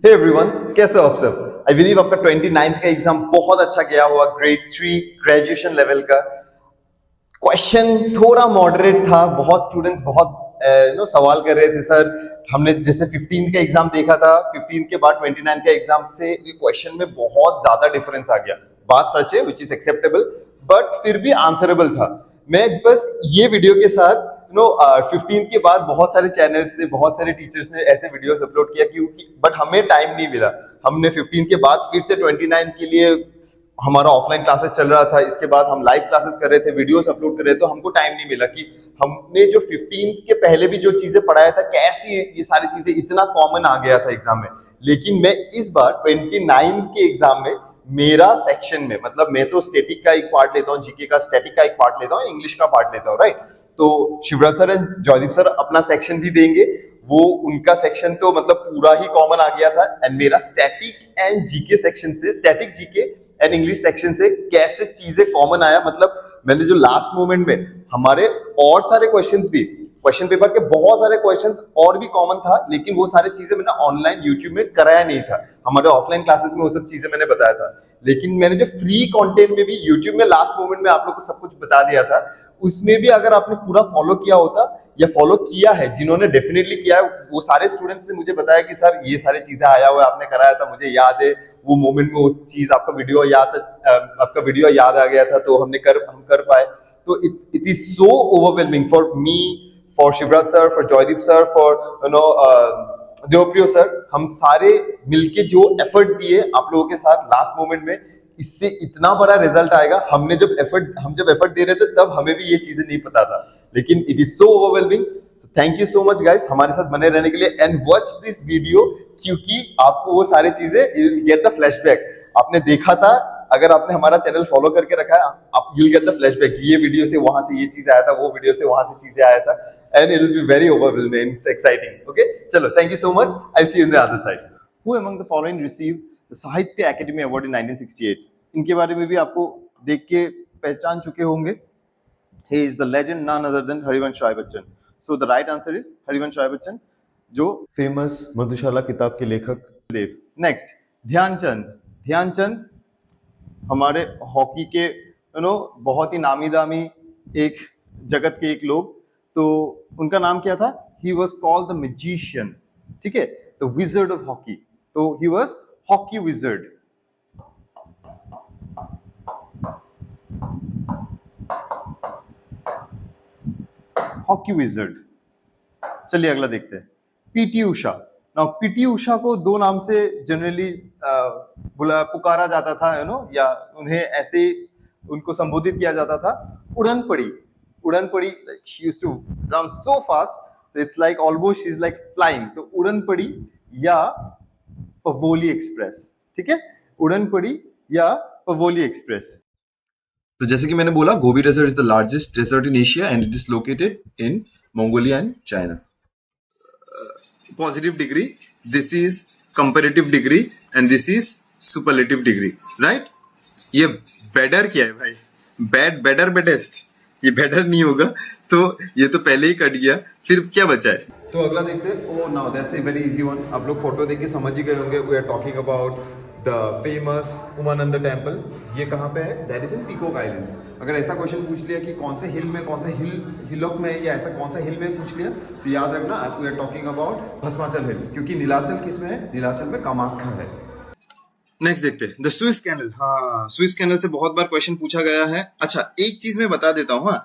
Hey everyone, कैसे हो आप सब? आई बिलीव आपका 29th का एग्जाम बहुत अच्छा गया हुआ, ग्रेड 3 ग्रेजुएशन लेवल का। क्वेश्चन थोड़ा मॉडरेट था, बहुत स्टूडेंट्स बहुत सवाल कर रहे थे सर। हमने जैसे 15 का एग्जाम देखा था, 15 के बाद 29 का एग्जाम से ये क्वेश्चन में बहुत ज्यादा डिफरेंस आ गया। बात सच है, विच इज एक्सेप्टेबल, बट फिर भी आंसरेबल था। मैं बस ये वीडियो के साथ 15 के बाद बहुत सारे चैनल्स ने, बहुत सारे टीचर्स ने ऐसे वीडियोस अपलोड किया क्योंकि बट हमें टाइम नहीं मिला। हमने 15 के बाद फिर से 29 के लिए हमारा ऑफलाइन क्लासेस चल रहा था, इसके बाद हम लाइव क्लासेस कर रहे थे, वीडियोस अपलोड कर रहे थे, तो हमको टाइम नहीं मिला कि हमने जो 15 के पहले भी जो चीजें पढ़ाया था, कैसी ये सारी चीजें इतना कॉमन आ गया था एग्जाम में। लेकिन मैं इस बार 29 के एग्जाम में मेरा सेक्शन में, मतलब मैं तो स्टैटिक का एक पार्ट लेता हूँ, जीके का स्टैटिक का एक पार्ट लेता हूँ, इंग्लिश का पार्ट लेता हूँ, राइट? तो Shivraj sir and Joydeep sir अपना सेक्शन भी देंगे। वो उनका सेक्शन तो मतलब पूरा ही कॉमन आ गया था, एंड मेरा स्टैटिक एंड जीके सेक्शन से, static GK and English section से कैसे चीजें कॉमन आया, मतलब मैंने जो लास्ट मोमेंट में हमारे और सारे क्वेश्चंस भी, क्वेश्चन पेपर के बहुत सारे क्वेश्चंस और भी कॉमन था, लेकिन वो सारी चीजें मैंने ऑनलाइन यूट्यूब में कराया नहीं था। हमारे ऑफलाइन क्लासेस में वो सब चीजें मैंने बताया था, लेकिन मैंने जो फ्री कंटेंट में भी यूट्यूब में लास्ट मोमेंट में आप लोग को सब कुछ बता दिया था, उसमें भी अगर आपने पूरा फॉलो किया होता या फॉलो किया है, जिन्होंने डेफिनेटली किया है, वो सारे स्टूडेंट्स ने मुझे बताया कि सर ये सारी चीजें आया हुआ है, आपने कराया था, मुझे याद है वो मोमेंट में, वो चीज आपका वीडियो याद, आपका वीडियो याद आ गया था, तो हम कर पाए। तो it is so overwhelming for me, for Shivraj sir, for Joydeep sir, for Debpriyo sir. हम सारे मिलके जो एफर्ट दिए आप लोगों के साथ लास्ट मोमेंट में, इससे इतना बड़ा रिजल्ट आएगा। हम जब एफर्ट दे रहे थे तब हमें भी ये चीजें नहीं पता था, लेकिन it is so overwhelming. Thank you so much guys हमारे साथ बने रहने के लिए, एंड वॉच दिस वीडियो, क्योंकि आपको वो सारी चीजें, you will get the flashback. आपने देखा था, अगर आपने हमारा चैनल फॉलो करके रखा है, आप you will get the flashback, ये वीडियो से वहां से ये चीज आया था, वो वीडियो से वहां से चीजें आया था, and it will be very overwhelming, it's exciting. Okay, चलो, thank you so much, I see you in the other side. Who among the following receive the Sahitya academy award in 1968? इनके बारे में भी आपको देख के पहचान चुके होंगे। He is the legend, none other than Harivansh Rai Bachchan. So the right answer is Harivansh Rai Bachchan, जो फेमस मधुशाला किताब के लेखक देव। नेक्स्ट, ध्यानचंद। ध्यानचंद हमारे हॉकी के बहुत ही नामी दामी एक जगत के एक लोग, तो उनका नाम क्या था? He was called the magician, ठीक है, द विजर्ड ऑफ हॉकी। तो he was hockey wizard. Hockey wizard. चलिए अगला देखते हैं, PT Usha. Now PT Usha को दो नाम से जनरली पुकारा जाता था, या उन्हें ऐसे उनको संबोधित किया जाता था। उड़न पड़ी, उड़न पड़ी, she used to run so fast, so it's like almost she is like flying. तो उड़न पड़ी या पवोली एक्सप्रेस, ठीक है, उड़न पड़ी या पवोली एक्सप्रेस। तो जैसे कि मैंने बोला, Gobi desert is the largest desert in Asia and it is located in Mongolia and China. Positive degree, this is comparative degree and this is superlative degree, right? ये बेटर क्या है भाई? बेटर बेटेस्ट, ये बेटर नहीं होगा, तो ये तो पहले ही कट गया, फिर क्या बचा है? तो अगला देखते हैं। Oh now that's a very easy one. आप लोग फोटो देख के समझ ही गए होंगे, we are talking about the famous Umananda temple. ये कहाँ पे है? That is in peacock islands. अगर ऐसा क्वेश्चन पूछ लिया कि कौन से हिल में, कौन से हिलॉक में है, या ऐसा कौन सा हिल में पूछ लिया, तो याद रखना we are talking about Bhasmachal hills, क्योंकि नीलाचल किस में है? नीलाचल में कामाख्या है। नेक्स्ट देखते हैं, द स्विस कैनल। हाँ, स्विस कैनल से बहुत बार क्वेश्चन पूछा गया है। अच्छा, एक चीज मैं बता देता हूँ, हाँ,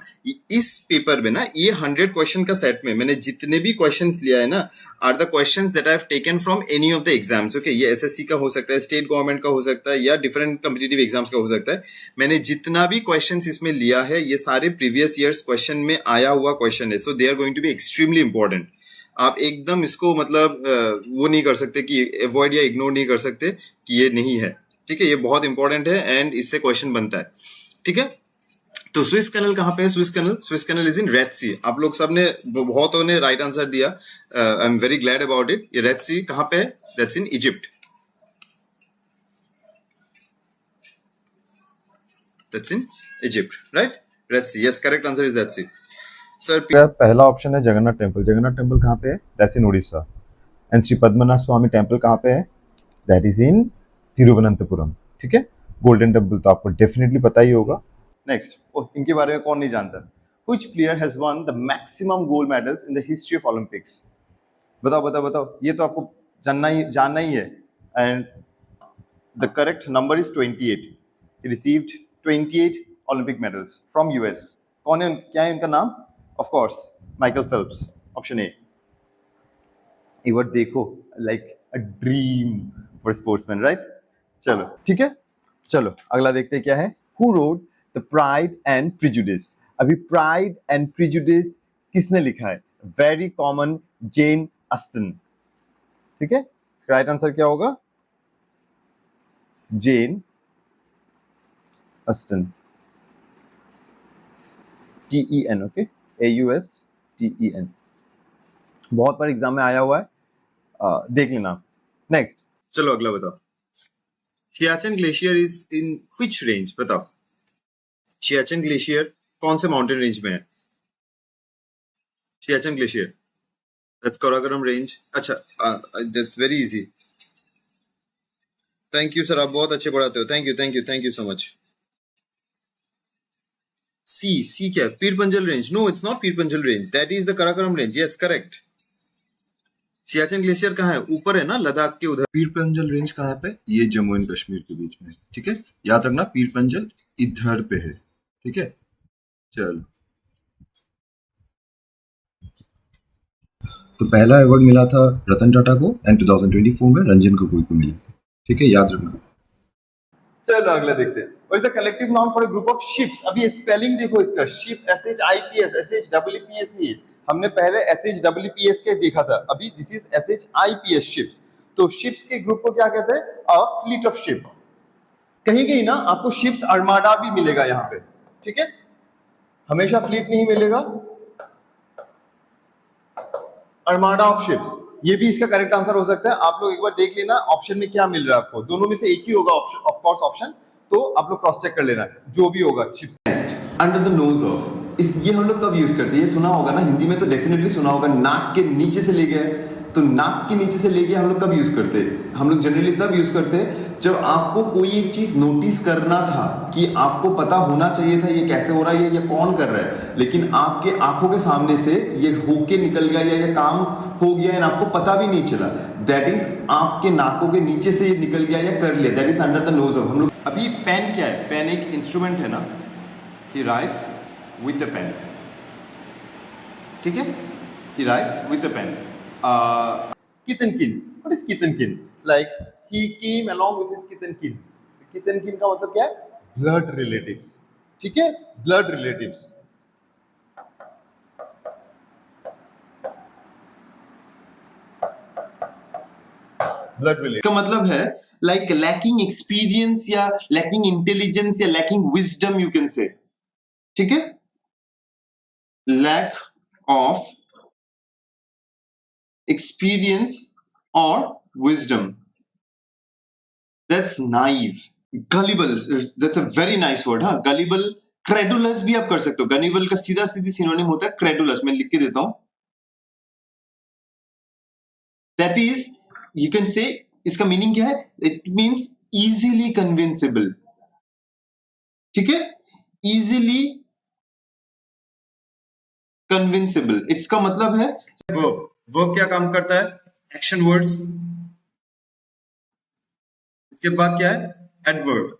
इस पेपर में ना, ये 100 क्वेश्चन का सेट में मैंने जितने भी क्वेश्चंस लिया है ना, are the questions that I have taken from any of the exams. Okay, ये एसएससी का हो सकता है, स्टेट गवर्नमेंट का हो सकता है, या डिफरेंट कॉम्पिटिटिव एग्जाम्स का हो सकता है। मैंने जितना भी क्वेश्चन इसमें लिया है, ये सारे प्रीवियस ईयर्स क्वेश्चन में आया हुआ क्वेश्चन है, so they are going to be extremely important. आप एकदम इसको मतलब वो नहीं कर सकते कि अवॉइड या इग्नोर नहीं कर सकते कि ये नहीं है, ठीक है, ये बहुत इंपॉर्टेंट है एंड इससे क्वेश्चन बनता है, ठीक है। तो स्विस कैनल कहाँ पे है? Swiss canal is in Red Sea. आप लोग सब ने, बहुतों ने राइट आंसर दिया, I am very glad about it. ये रेड सी कहाँ पे है? That's in Egypt, that's in Egypt, right? Red Sea, yes, correct answer is that sea. Sir, पहला ऑप्शन है जगन्नाथ टेम्पल। जगन्नाथ टेम्पल कहाँ पे है? That's in Orissa. And Shri Padmanabha Swamy temple कहाँ पे है? दैट इज इन तिरुवनंतपुरम। ठीक है, गोल्डन टेम्पल तो आपको डेफिनेटली पता ही होगा। नेक्स्ट, इनके बारे में कौन नहीं जानता? Which player has won the maximum gold medals in the history of Olympics? बताओ बताओ बताओ, ये तो आपको जानना ही है। And the correct number is 28। He received 28 Olympic medals from US। कौन है, क्या है उनका नाम? Of course Michael Phelps, option A. एक बार देखो, like a dream for sportsman, right? चलो ठीक है, चलो अगला देखते हैं क्या है। Who wrote the pride and prejudice? अभी प्राइड एंड प्रिजुडिस किसने लिखा है? Very common, Jane Austen. ठीक है, इसका राइट आंसर क्या होगा? Jane Austen, TEN। Okay, AUSTEN। बहुत बार एग्जाम में आया हुआ है, देख लेना। नेक्स्ट, चलो अगला बताओ। Siachen glacier is in which range? बताओ, सियाचिन ग्लेशियर कौन से माउंटेन रेंज में है? Siachen glacier, that's Karakoram range. अच्छा, that's very easy. Thank you sir, आप बहुत अच्छे पढ़ाते हो। Thank you so much. C क्या है? Pir Panjal range? No, it's not Pir Panjal range, that is the Karakoram range. Yes, correct. Siachen glacier कहाँ है? ऊपर है ना, लद्दाख के उधर। पीरपंजल रेंज कहाँ पे? ये जम्मू एंड कश्मीर के बीच में। ठीक है, याद रखना, पीरपंजल इधर पे है। ठीक है, चलो। तो पहला अवार्ड मिला था रतन टाटा को एंड 2024 में रंजन गोगोई को मिला। ठीक है, याद रखना। चलो अगला देखते हैं। What is the collective noun for a group of ships? अभी स्पेलिंग देखो इसका, शिप SHIPS, SHPPS नहीं है। हमने पहले SHPPS के देखा था, अभी दिस इज SHIPS, शिप्स। तो शिप्स के ग्रुप को क्या कहते हैं? A fleet of ship. कहीं कहीं ना आपको शिप्स आर्माडा भी मिलेगा यहाँ पे। ठीक है, हमेशा फ्लीट नहीं मिलेगा, आर्माडा ऑफ शिप्स, ये भी इसका करेक्ट आंसर हो सकता है। आप लोग एक बार देख लेना ऑप्शन में क्या मिल रहा है आपको, दोनों में से एक ही होगा ऑप्शन, ऑफ कोर्स ऑप्शन। तो आप लोग क्रॉस चेक कर लेना जो भी होगा। Ships next, under the nose of, इस ये हम लोग कब यूज करते हैं? ये सुना होगा ना, हिंदी में तो डेफिनेटली सुना होगा। नाक के नीचे से ले गए, तो नाक के नीचे से ले गए हम लोग कब यूज करते हैं? हम लोग जनरली तब यूज करते हैं जब आपको कोई एक चीज नोटिस करना था, कि आपको पता होना चाहिए था ये कैसे हो रहा है, ये कौन कर रहा है, लेकिन आपके आंखों के सामने से ये होके निकल गया या ये काम हो गया एंड आपको पता भी नहीं चला। दैट इज आपके नाकों के नीचे से ये निकल गया या कर लिया, that is under the nose of. हम लोग अभी पेन क्या है? पेन एक इंस्ट्रूमेंट है ना, he writes with the pen. ठीक है, he writes with the pen। kith and kin, what is kith and kin? Like he came along with his kith and kin। kith and kin का मतलब क्या है? blood relatives। ठीक है, blood relatives। blood relatives का मतलब है like lacking experience या lacking intelligence या lacking wisdom, you can say। ठीक है, lack of experience or wisdom, that's naive। gullible, that's a very nice word। हाँ, gullible। credulous भी आप कर सकते हो, gullible का सीधा सीधी सिनोनिम होता है credulous। मैं लिख के देता हूं, that is, you can say, इसका मीनिंग क्या है? it means easily convincible। ठीक है, easily convincible, इसका मतलब है verb। verb क्या काम करता है? action words। इसके बाद क्या है? adverb।